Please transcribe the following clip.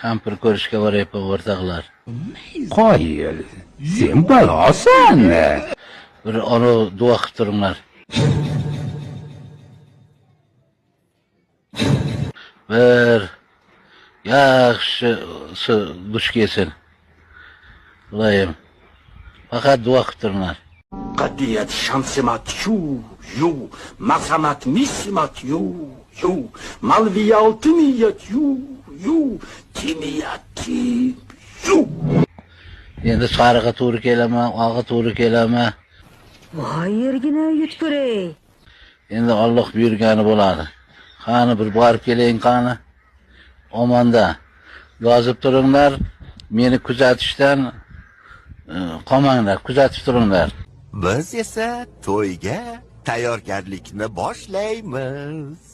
kampir ko'rishga boryapman o'rtoqlar. Qoyil, sen balosan. Bir onu duo qilib turinglar. Bir yaxshi dush kelsin. Ulayim. Faqat duo qilib turinglar. قضية شمسمات يو مسامات ميسمات يو مالوية altıniyat يو timiyat يو Endi sariga to'g'ri kelaman, oqqa to'g'ri kelaman. Voy yergina yutkuray. Endi Alloh buyurgani bo'ladi. Qani bir borib keling qani. Omonda yozib turinglar. Meni kuzatishdan qolmanglar, kuzatib turinglar. Biz esa to'yga tayyorgarlikni boshlaymiz.